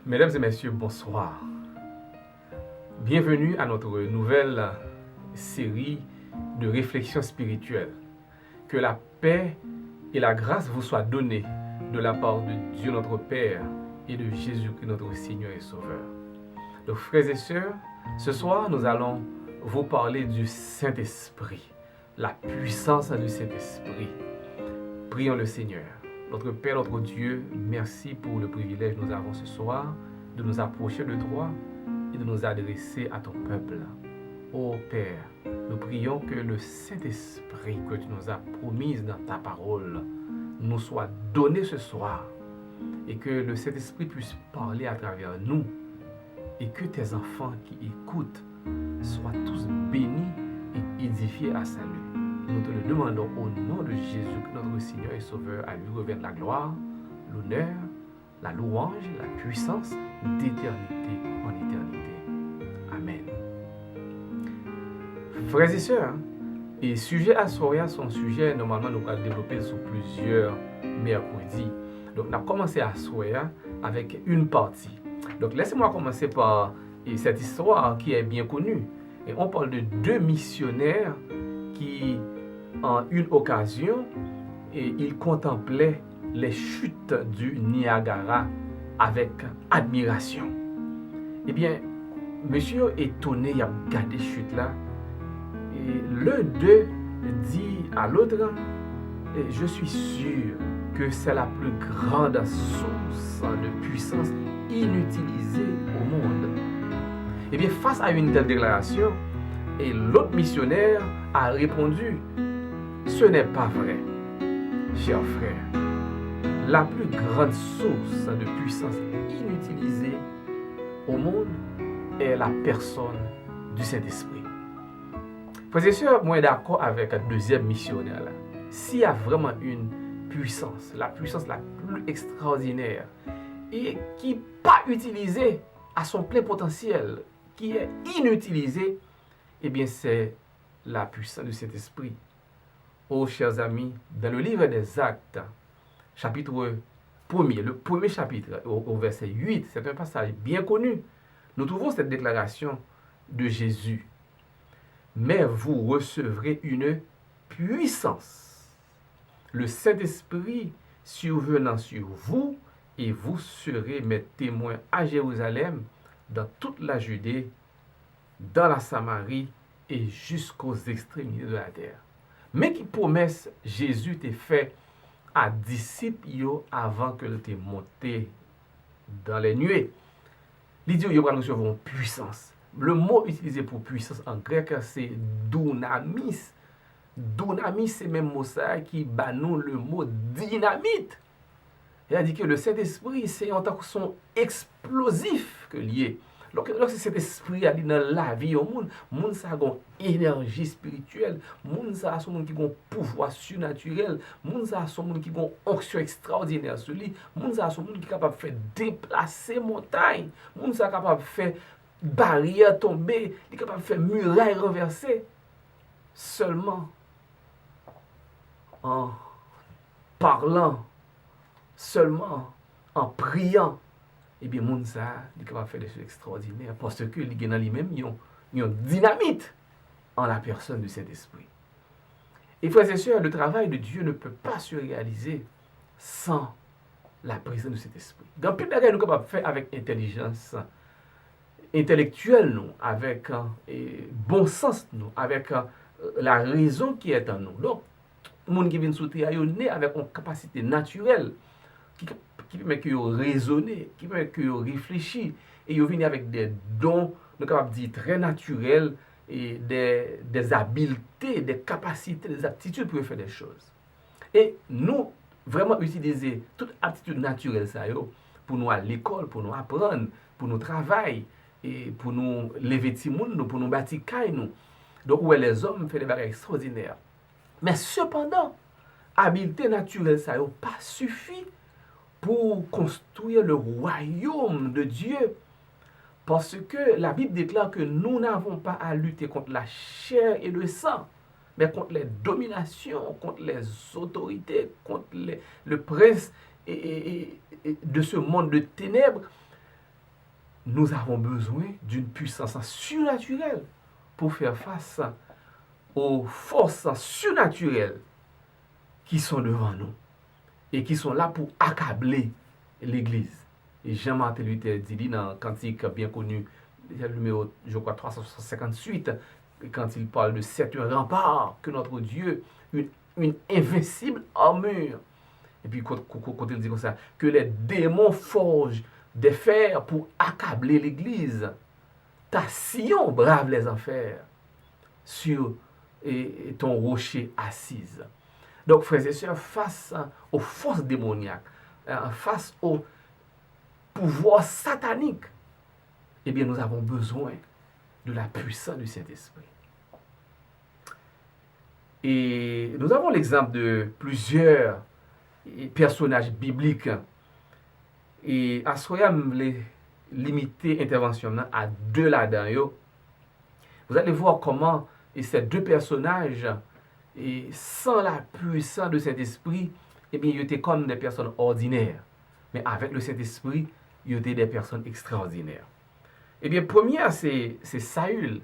Mesdames et messieurs, bonsoir. Bienvenue à notre nouvelle série de réflexions spirituelles. Que la paix et la grâce vous soient données de la part de Dieu notre Père et de Jésus-Christ notre Seigneur et Sauveur. Donc frères et sœurs, ce soir nous allons vous parler du Saint-Esprit, la puissance du Saint-Esprit. Prions le Seigneur. Notre Père, notre Dieu, merci pour le privilège que nous avons ce soir de nous approcher de toi et de nous adresser à ton peuple. Ô Père, nous prions que le Saint-Esprit que tu nous as promis dans ta parole nous soit donné ce soir et que le Saint-Esprit puisse parler à travers nous et que tes enfants qui écoutent soient tous bénis et édifiés à salut. Nous te le demandons au nom de Jésus, notre Seigneur et Sauveur, à lui revienne la gloire, l'honneur, la louange, la puissance d'éternité en éternité. Amen. Frères et sœurs, et sujet à Soria, son sujet, normalement, nous allons développer sur plusieurs mercredis. Donc, on a commencé à Soria avec une partie. Donc, laissez-moi commencer par cette histoire qui est bien connue. Et on parle de deux missionnaires qui, en une occasion, ils contemplaient les chutes du Niagara avec admiration. Eh bien, monsieur étonné, il a regardé ces chutes-là. Et l'un d'eux dit à l'autre, je suis sûr que c'est la plus grande source de puissance inutilisée au monde. Eh bien, face à une telle déclaration, et l'autre missionnaire a répondu, ce n'est pas vrai, cher frère. La plus grande source de puissance inutilisée au monde est la personne du Saint-Esprit. Frères et sœurs, moi d'accord avec le deuxième missionnaire là. S'il y a vraiment une puissance, la puissance la plus extraordinaire et qui n'est pas utilisée à son plein potentiel, qui est inutilisée, eh bien c'est la puissance du Saint-Esprit. Oh chers amis, dans le livre des Actes, chapitre 1er, le premier chapitre, au verset 8, c'est un passage bien connu. Nous trouvons cette déclaration de Jésus. Mais vous recevrez une puissance. Le Saint-Esprit survenant sur vous, et vous serez mes témoins à Jérusalem, dans toute la Judée, dans la Samarie et jusqu'aux extrémités de la terre. Mais qui promesse Jésus t'a fait à disciples avant que le t'ait monté dans les nuées. Il dit qu'il va recevoir une puissance. Le mot utilisé pour puissance en grec, c'est dunamis. Dunamis, c'est même mot ça qui bat nous le mot dynamite. Il a dit que le Saint-Esprit, c'est un son explosif que lié. Lorsque cet esprit a dit dans la vie au monde, monde ça a une énergie spirituelle, monde ça a son monde qui a un pouvoir surnaturel, monde ça a son monde qui a une onction extraordinaire sur lui, monde ça a son monde qui est capable de faire déplacer montagne, monde ça est capable de faire barrière tomber, il est capable de faire muraille renverser. Seulement en parlant, seulement en priant, eh bien, moun ça, il est capable de faire des choses extraordinaires parce que il y a dans lui-même une dynamite en la personne du Saint-Esprit. Et frères et sœurs, le travail de Dieu ne peut pas se réaliser sans la présence du Saint-Esprit. Dans plus de choses, nous sommes capables de faire avec intelligence intellectuelle, nous, avec bon sens, nous, avec la raison qui est en nous. Donc, les gens qui viennent sous terre, ils sont nés avec une capacité naturelle qui permet qu'ils raisonner, qui permet qu'ils réfléchissent, et ils viennent avec des dons, nous capables de dire très naturels, et des habiletés, des capacités, des aptitudes pour faire des choses. Et nous, vraiment utiliser toute aptitude naturelle ça, pour nous à l'école, pour nous apprendre, pour nous travailler, et pour nous lever petit monde, pour nous bâtir nous. Donc, où les hommes font des choses extraordinaires. Mais cependant, habileté naturelle ça pas suffit pour construire le royaume de Dieu. Parce que la Bible déclare que nous n'avons pas à lutter contre la chair et le sang, mais contre les dominations, contre les autorités, contre le prince de ce monde de ténèbres. nous avons besoin d'une puissance surnaturelle pour faire face aux forces surnaturelles qui sont devant nous et qui sont là pour accabler l'Église. Et Jean-Martin Luther dit dans un cantique bien connu, le numéro, je crois, 358, quand il parle de c'est un rempart que notre Dieu, une invincible armure. Et puis, quand il dit comme ça, que les démons forgent des fers pour accabler l'Église. Ta sillon brave les enfers sur ton rocher assise. Donc, frères et sœurs, face aux forces démoniaques, face au pouvoir satanique, eh bien, nous avons besoin de la puissance du Saint-Esprit. Et nous avons l'exemple de plusieurs personnages bibliques. Et à ce moment-là, je vais limiter l'intervention à deux là-dedans. Vous allez voir comment ces deux personnages, et sans la puissance de Saint-Esprit, eh bien, ils étaient comme des personnes ordinaires. Mais avec le Saint-Esprit, ils étaient des personnes extraordinaires. Eh bien, première, c'est Saül.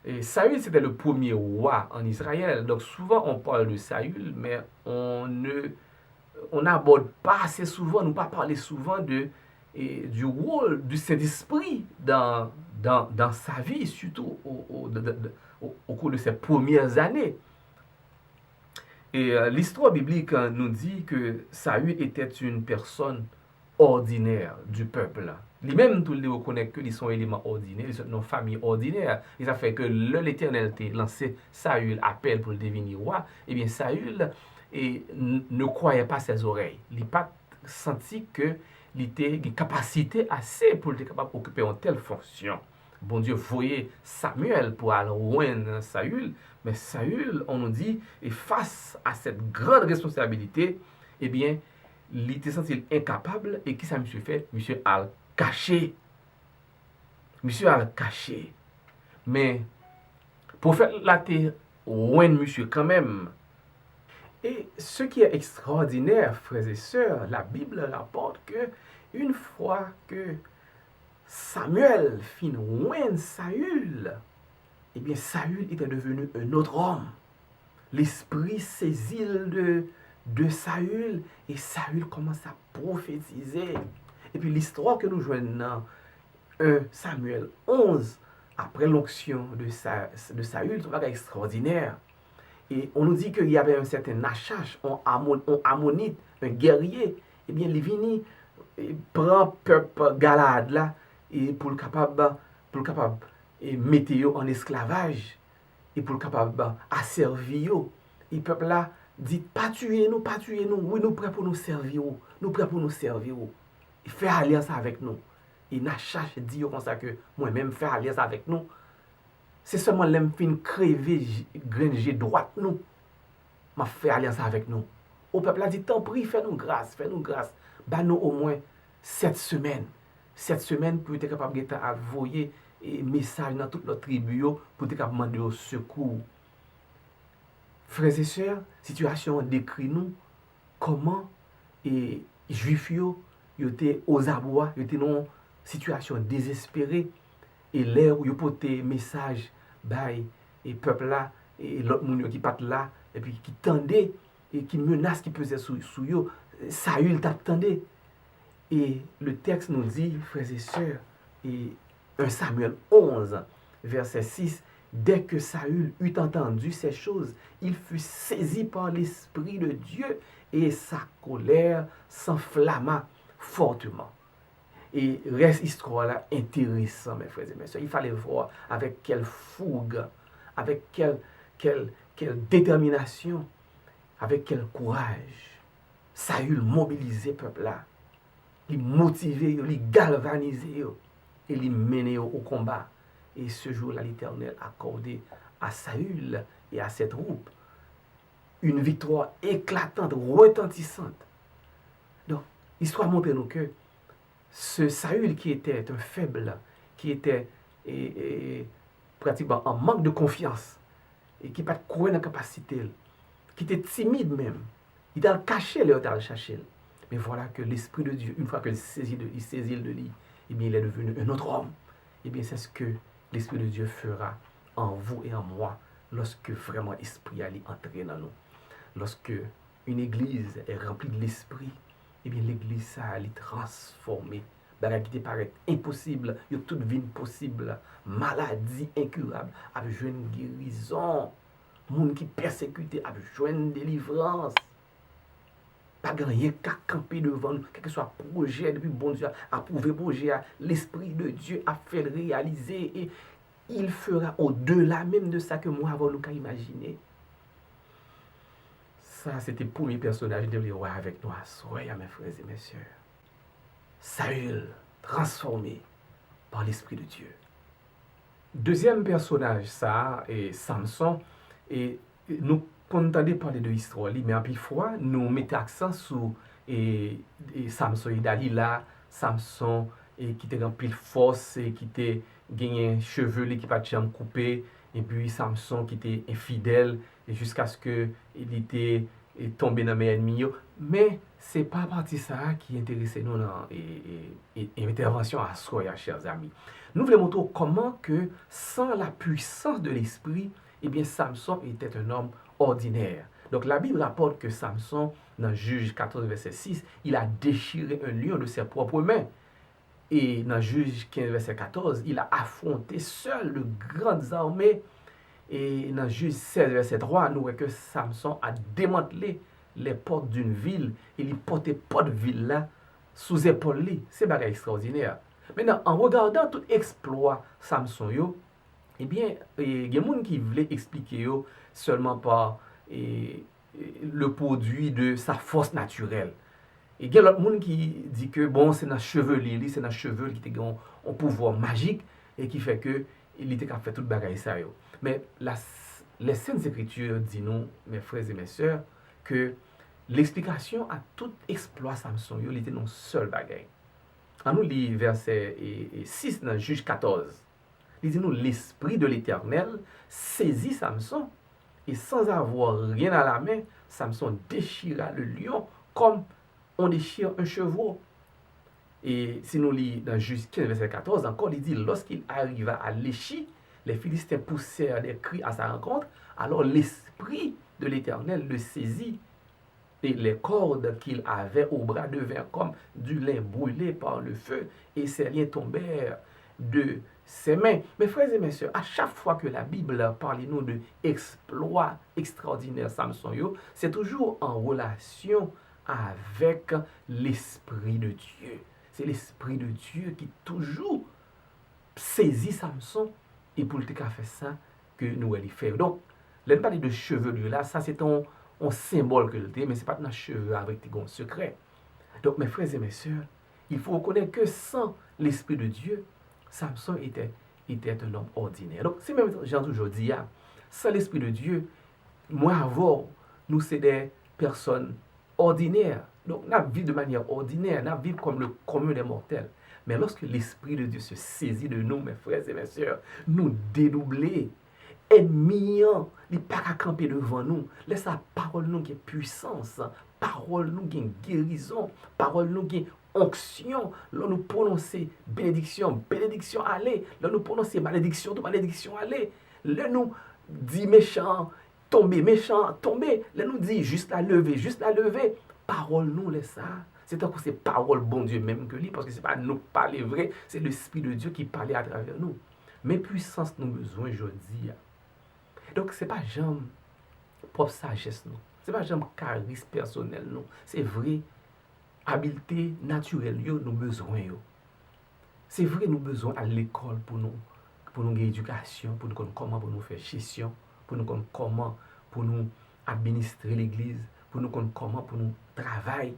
Et Saül, c'était le premier roi en Israël. Donc, souvent, on parle de Saül, mais on n'aborde pas assez souvent, nous pas parler souvent du rôle du Saint-Esprit dans sa vie, surtout au cours de ses premières années. Et l'histoire biblique nous dit que Saül était une personne ordinaire du peuple. Lui-même, tout le monde reconnaît qu'ils sont éléments ordinaires, ils sont une famille ordinaire. Et ça fait que l'Éternel a lancé Saül appel pour le devenir roi. Eh bien, Saül ne croyait pas ses oreilles. Il n'a pas senti qu'il était une capacité assez pour être capable d'occuper une telle fonction. Bon Dieu voyait Samuel pour aller loin Saül, mais Saül, on nous dit, et face à cette grande responsabilité, eh bien, il était senti incapable, et qui ça monsieur fait? Monsieur a caché. Monsieur a caché. Mais, pour faire la terre, loin monsieur quand même. Et ce qui est extraordinaire, frères et sœurs, la Bible rapporte que une fois que Samuel fit loin Saül, eh bien Saül était devenu un autre homme. L'esprit saisit de Saül et Saül commence à prophétiser. Et puis l'histoire que nous joignons dans 1 Samuel 11, après l'onction de Saül, c'est un bagage extraordinaire. Et on nous dit qu'il y avait un certain Nachash, un ammonite, un guerrier. Eh bien, il vient, il prend peuple Galade là, et pour le capable et mettre en esclavage, et pour le capable asservir. Et peuple là dit, pas tuer nous, oui, nous prêts pour nous servir, Et faire alliance avec nous. Et Nachash dit comme ça que moi-même faire alliance avec nous. C'est seulement l'homme fin crever, granger droite nous. M'a fait alliance avec nous. Au peuple a dit, tant pis, fais-nous grâce. Bah nous au moins 7 semaines. 7 semaines pour être capable d'envoyer un message dans toute notre tribu pour être capable de demander au secours. Frères et sœurs, situation décrit nous comment les Juifs étaient aux abois, ils étaient dans une situation désespérée. Et l'air où ils portaient message et peuple là et l'autre monde qui part là et puis qui tendait et qui menace qui pesait sur eux, Saül t'attendait. Et le texte nous dit, frères et sœurs, et 1 Samuel 11 verset 6, dès que Saül eut entendu ces choses, il fut saisi par l'esprit de Dieu et sa colère s'enflamma fortement. Et reste histoire là intéressant, mes frères et mes soeurs. Il fallait voir avec quelle fougue, avec quelle détermination, avec quel courage Saül mobilisait le peuple là. Il motivait, il galvanisait et il menait au combat. Et ce jour-là, l'Éternel a accordé à Saül et à cette troupe une victoire éclatante, retentissante. Donc, l'histoire montre nous que ce Saül qui était un faible, qui était pratiquement en manque de confiance, et qui n'a pas de dans la capacité, qui était timide même, il a caché, il a cherché. Mais voilà que l'Esprit de Dieu, une fois qu'il saisit de lui, eh bien, il est devenu un autre homme. Eh bien, c'est ce que l'Esprit de Dieu fera en vous et en moi lorsque vraiment l'Esprit allait entrer dans nous. Lorsque une église est remplie de l'Esprit, eh bien, l'église, ça allait transformer. Bagay qui te paraît impossible, il y a toute vie possible, maladie incurable, avec une guérison, monde qui persécuté, avec une délivrance. Pas rien qu'à camper devant nous, quel que soit projet depuis bon Dieu, approuvé projet, l'Esprit de Dieu a fait le réaliser et il fera au-delà même de ça que moi avant nous qu'à imaginer. Ça, c'était le premier personnage de l'héros avec nous à soir, mes frères et mes sœurs. Saül, transformé par l'Esprit de Dieu. Deuxième personnage, ça, est Samson. Et nous entendons parler de l'histoire, mais en plus fois, nous mettons accent sur Samson et Dalila, Samson qui était en pile force, et qui était gagné cheveux qui pas de coupé, et puis Samson qui était infidèle, et jusqu'à ce que il était tombé dans mes ennemis. Mais c'est pas partie ça qui intéresse nous dans l'intervention à soi, chers amis. Nous voulons montrer comment que sans la puissance de l'esprit, eh bien Samson était un homme ordinaire. Donc la Bible rapporte que Samson, dans Juge 14, verset 6, il a déchiré un lion de ses propres mains. Et dans Juge 15, verset 14, il a affronté seul de grandes armées. Et dans Juge 16, verset 3, nous voyons que Samson a démantelé les portes d'une ville et il portait porte ville là sous épaule. C'est bagay extraordinaire. Maintenant, en regardant tout exploit Samson yo, eh bien, il y a des gens qui voulaient expliquer yo seulement par le produit de sa force naturelle. Et il y a l'autre monde qui dit que bon, c'est dans cheveux c'est dans cheveux qui a un pouvoir magique et qui fait que il était capable de faire tout bagay ça yo. Mais les Saintes Écritures disent nous, mes frères et mes sœurs, que l'explication à tout exploit Samson yo, il était non seul bagay. En nous lit verset 6 dans Juge 14. Il dit nous, l'Esprit de l'Éternel saisit Samson et sans avoir rien à la main, Samson déchira le lion comme on déchire un chevreau. Et si nous lisons dans Juge 15, verset 14, encore il dit, lorsqu'il arriva à Léchi, les Philistins poussèrent des cris à sa rencontre, alors l'Esprit de l'Éternel le saisit et les cordes qu'il avait au bras devinrent comme du lin brûlé par le feu et ses liens tombèrent de ses mains. Mes frères et mes sœurs, à chaque fois que la Bible parle nous de exploits extraordinaires Samson yo, c'est toujours en relation avec l'Esprit de Dieu. C'est l'Esprit de Dieu qui toujours saisit Samson et pour le faire ça que nous allons faire. Donc, là, on parle de chevelure là, ça c'est un symbole que le mais ce n'est pas dans cheveux avec des secrets. Donc, mes frères et mes sœurs, il faut reconnaître que sans l'Esprit de Dieu, Samson était un homme ordinaire. Donc, c'est même genre aujourd'hui, sans l'Esprit de Dieu, moi avant, nous sommes des personnes ordinaires. Donc, nous vivons de manière ordinaire, nous vivons comme le commun des mortels. Mais lorsque l'Esprit de Dieu se saisit de nous, mes frères et mes sœurs, nous dédoublons. Ennemi, il n'est pas qu'à camper devant nous. Laisse la parole nous qui est puissance, parole nous qui est guérison, parole nous qui est onction. Là nous prononcer bénédiction, bénédiction allez. Là nous prononcer malédiction, malédiction allez. Là nous dit méchant, tomber, méchant, tomber. Là nous dit juste la lever, juste la lever. Parole nous laisse ça. C'est encore ces paroles bon Dieu même que lui, parce que ce n'est pas nous parler vrai, c'est l'Esprit de Dieu qui parlait à travers nous. Mais puissance nous besoin aujourd'hui. Donc, ce n'est pas jambe propre sagesse, non. Ce n'est pas jambe charisme personnel, non. C'est vrai, habileté naturelle, nous besoin. C'est vrai, nous besoin à l'école pour nous avoir éducation, pour nous connaître comment pour nous faire gestion, pour nous connaître comment pour nous administrer l'église, pour nous connaître comment pour nous travailler.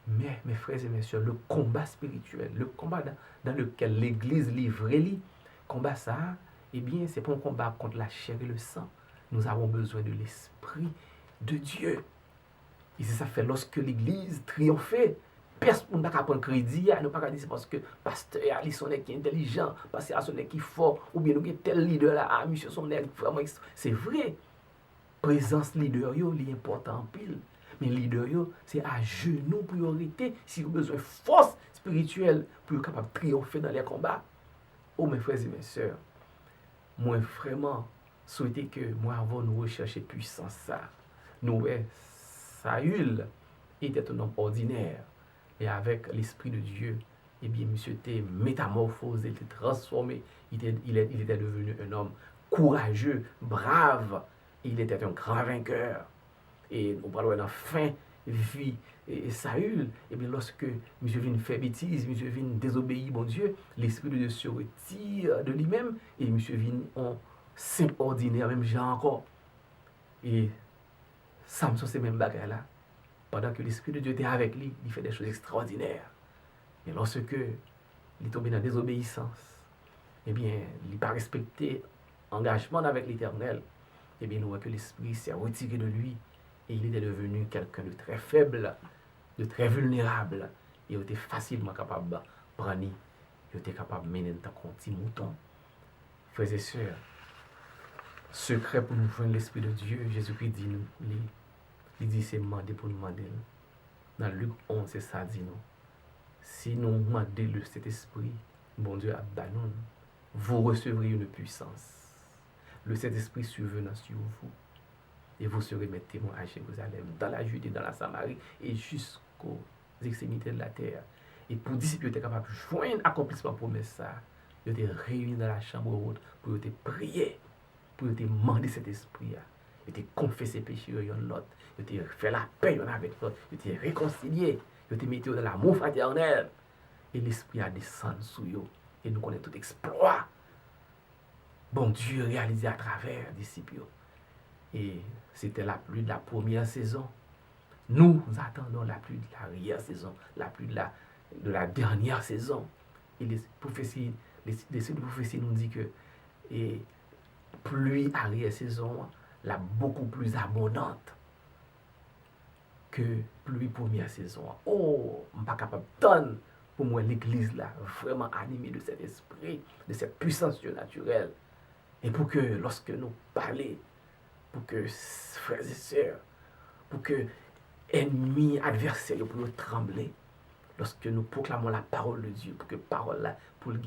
Mais, mes frères et mes sœurs, le combat spirituel, le combat dans lequel l'église livre, combat ça, eh bien, ce n'est pas un combat contre la chair et le sang. Nous avons besoin de l'Esprit de Dieu. Et c'est ça fait lorsque l'Église triomphait. Personne ne peut pas prendre crédit. Ne pas dire c'est parce que pasteur Alisson est intelligent, pasteur Alisson est fort, ou bien nous avons tel leader là, monsieur son est vraiment. C'est vrai. Présence leader, c'est important en pile. Mais leader, c'est à genoux priorité. Si vous avez besoin de force spirituelle pour être capable de triompher dans les combats. Oh mes frères et mes sœurs, moi vraiment souhaiter que moi avant nous rechercher puissance ça. Nous Saül était un homme ordinaire et avec l'esprit de Dieu, eh bien monsieur était métamorphosé, il était transformé, il était devenu un homme courageux, brave, il était un grand vainqueur. Et nous parlons de fin vie et Saül, et bien lorsque monsieur vient faire bêtise, monsieur vient désobéir bon Dieu, l'esprit de Dieu se retire de lui-même et monsieur vient en simple ordinaire, même genre encore. Et Samson, c'est même bagarre là. Pendant que l'esprit de Dieu était avec lui, il fait des choses extraordinaires. Mais lorsque il est tombé dans la désobéissance, eh bien, il n'a pas respecté l'engagement avec l'Éternel, eh bien, nous voyons que l'esprit s'est retiré de lui et il était devenu quelqu'un de très faible, de très vulnérable. Et il était facilement capable de prendre, il était capable de mener un petit mouton. Frères et sœurs, secret pour nous joindre l'esprit de Dieu, Jésus-Christ dit nous, il dit c'est demander pour nous demander. Dans Luc 11, c'est ça dit nous. Si nous demandons le Saint-Esprit, bon Dieu a nous, vous recevrez une puissance. Le Saint-Esprit survenant sur vous. Et vous serez mes témoins à Jérusalem, dans la Judée, dans la Samarie et jusqu'aux extrémités de la terre. Et pour disciples étaient capables de joindre l'accomplissement promesse ça, ils étaient réunis dans la chambre haute pour te prier, pour te demander cet esprit. Ils étaient confessés péchés l'autre, ils étaient fait la paix avec l'autre, ils étaient réconciliés, ils étaient mis dans l'amour fraternel. Et l'esprit a descendu sur eux. Et nous connaissons tout exploit. Bon Dieu réalisé à travers les disciples. Et c'était la pluie de la première saison. Nous attendons la pluie de l'arrière-saison, la pluie de la dernière saison. Et les prophéties, les prophéties nous disent que et pluie arrière-saison la beaucoup plus abondante que pluie première saison. Oh, je ne suis pas capable de pour moi l'église là, vraiment animée de cet esprit, de cette puissance surnaturelle. Et pour que lorsque nous parlons, pour que frères et sœurs, pour que ennemis, adversaires, pour nous trembler, lorsque nous proclamons la parole de Dieu, pour que parole là, pour le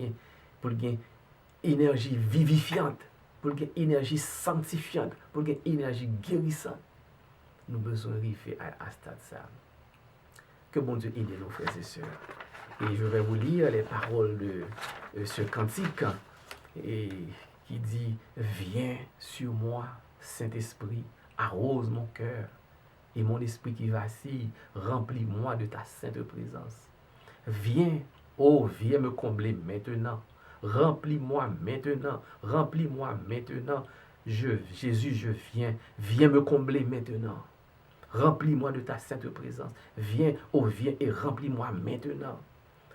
énergie vivifiante, pour le énergie sanctifiante, pour le énergie guérissante, nous besoin d'arriver à stade ça. Que bon Dieu aide nos frères et sœurs. Et je vais vous lire les paroles de ce cantique et qui dit « Viens sur moi, Saint-Esprit, arrose mon cœur, et mon esprit qui vacille, remplis-moi de ta sainte présence. Viens, oh, viens me combler maintenant. Remplis-moi maintenant, remplis-moi maintenant. Jésus, je viens me combler maintenant. Remplis-moi de ta sainte présence. Viens, oh, viens et remplis-moi maintenant. »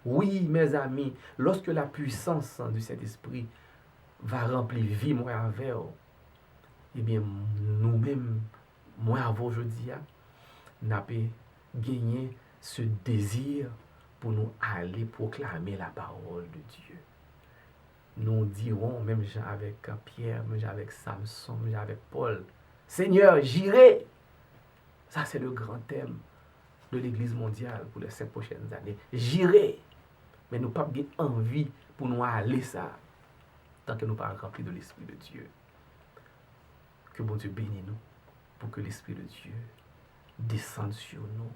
Oui, mes amis, lorsque la puissance du Saint-Esprit va remplir vie, moi avec, eh bien, nous-mêmes, moi avant aujourd'hui, nous avons gagné ce désir pour nous aller proclamer la parole de Dieu. Nous dirons, même avec Pierre, même avec Samson, même avec Paul, Seigneur, j'irai. Ça, c'est le grand thème de l'Église mondiale pour les 5 prochaines années. J'irai. Mais nous n'avons pas envie pour nous aller ça, tant que nous ne sommes pas remplis de l'Esprit de Dieu. Que bon Dieu bénisse nous, pour que l'Esprit de Dieu descende sur nous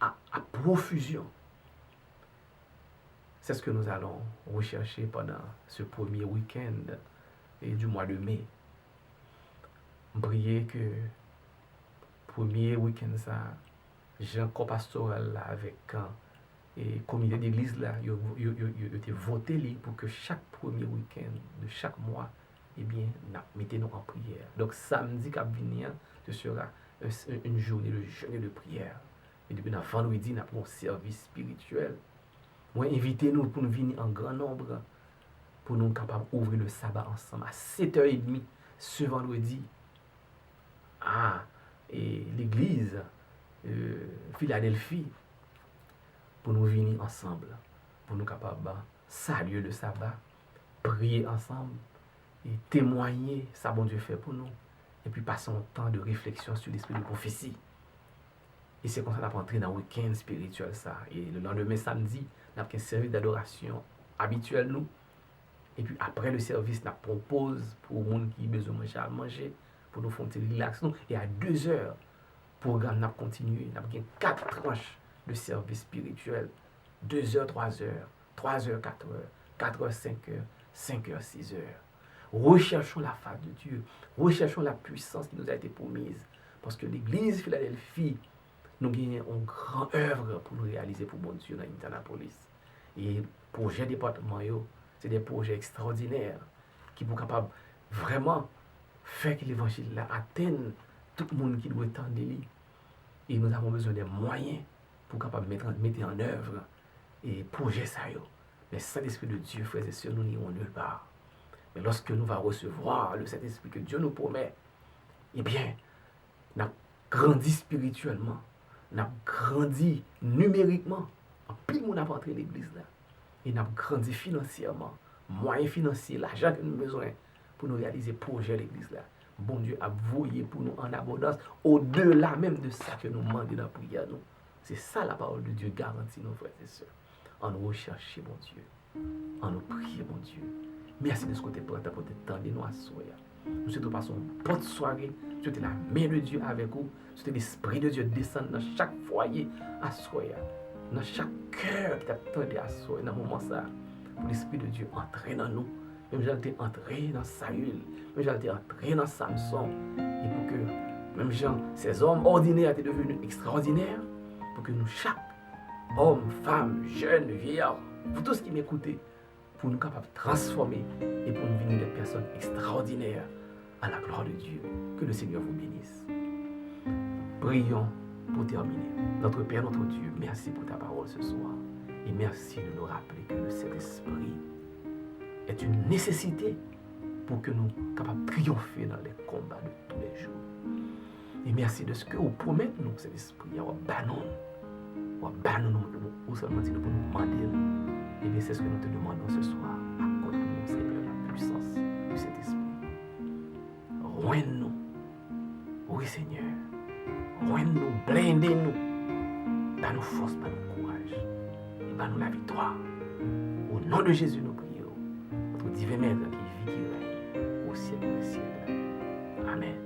à profusion. C'est ce que nous allons rechercher pendant ce premier week-end du mois de mai. Priez que premier week-end ça, Jean pastoral avec et comité d'église là, ils ont voté pour que chaque premier week-end de chaque mois, eh bien, mettez-nous en prière. Donc samedi qui venir, ce sera une journée de jeûne et de prière. Et depuis vendredi, nous avons un service spirituel. Moi, invitez-nous pour nous venir en grand nombre, pour nous capables d'ouvrir le sabbat ensemble à 7h30 ce vendredi. Et l'église Philadelphie, pour nous venir ensemble, pour nous capables de saluer le sabbat, prier ensemble et témoigner ça bon Dieu fait pour nous. Et puis passer un temps de réflexion sur l'esprit de prophétie. Et c'est comme ça qu'on a entré dans le week-end spirituel ça. Et le lendemain samedi, on a fait un service d'adoration habituel nous. Et puis après le service, on propose pour les gens qui ont besoin de manger à manger, pour nous faire relax nous. Et à 2 heures, le programme a continué. On a fait 4 tranches de service spirituel. 2 heures, 3 heures, 3 heures, 4 heures, 4 heures, 5 heures, 5 heures, 6 heures. Recherchons la face de Dieu. Recherchons la puissance qui nous a été promise. Parce que l'église Philadelphie, nous avons une grande œuvre pour nous réaliser pour bon Dieu dans Indianapolis. Et projet département, c'est des projets extraordinaires qui sont capables vraiment faire que l'évangile atteigne tout le monde qui doit attendre lui. Et nous avons besoin des moyens pour capable mettre en œuvre et projet ça. Mais sans l'Esprit de Dieu, frères et sœurs, nous n'irons nulle part. Mais lorsque nous allons recevoir le Saint-Esprit que Dieu nous promet, eh bien, nous avons grandi spirituellement, nous avons grandi numériquement. En plus, nous avons entré l'église là. Et nous avons grandi financièrement, moyens financiers, l'argent que nous avons besoin pour nous réaliser le projet de l'église là. Bon Dieu a voué pour nous en abondance, au-delà même de ça que nous demandons dans la prière. C'est ça la parole de Dieu garantit nos frères et sœurs. En nous rechercher, mon Dieu. En nous prier, mon Dieu. Merci de ce côté pour être temps de nous asseoir. Nous souhaitons passer une bonne soirée. Souhaitons la main de Dieu avec vous. Souhaitons l'Esprit de Dieu descendre dans chaque foyer asseoir. Dans chaque cœur qui t'attend d'asseoir dans ce moment ça. Pour l'Esprit de Dieu entrer dans nous. Même j'ai été entré dans Saül. Même j'ai été entré dans Samson. Et pour que, même Jean, ces hommes ordinaires étaient devenus extraordinaires. Pour que nous, chaque homme, femme, jeune, vieillard, vous tous qui m'écoutez, pour nous capables de transformer et pour nous devenir des personnes extraordinaires à la gloire de Dieu. Que le Seigneur vous bénisse. Prions pour terminer. Notre Père, notre Dieu, merci pour ta parole ce soir. Et merci de nous rappeler que le Saint-Esprit est une nécessité pour que nous soyons capables de triompher dans les combats de tous les jours. Et merci de ce que vous promettez nous, Saint-Esprit, à ou seulement si nous pouvons nous demander. Et bien c'est ce que nous te demandons ce soir. Accorde-nous, Seigneur, la puissance de cet esprit. Rends-nous. Oui, Seigneur. Rends-nous, blindez-nous. Donne-nous force, donne-nous courage. Et donne-nous la victoire. Au nom de Jésus, nous prions. Notre divin Maître qui vit, qui règne au siècle des siècles. Amen.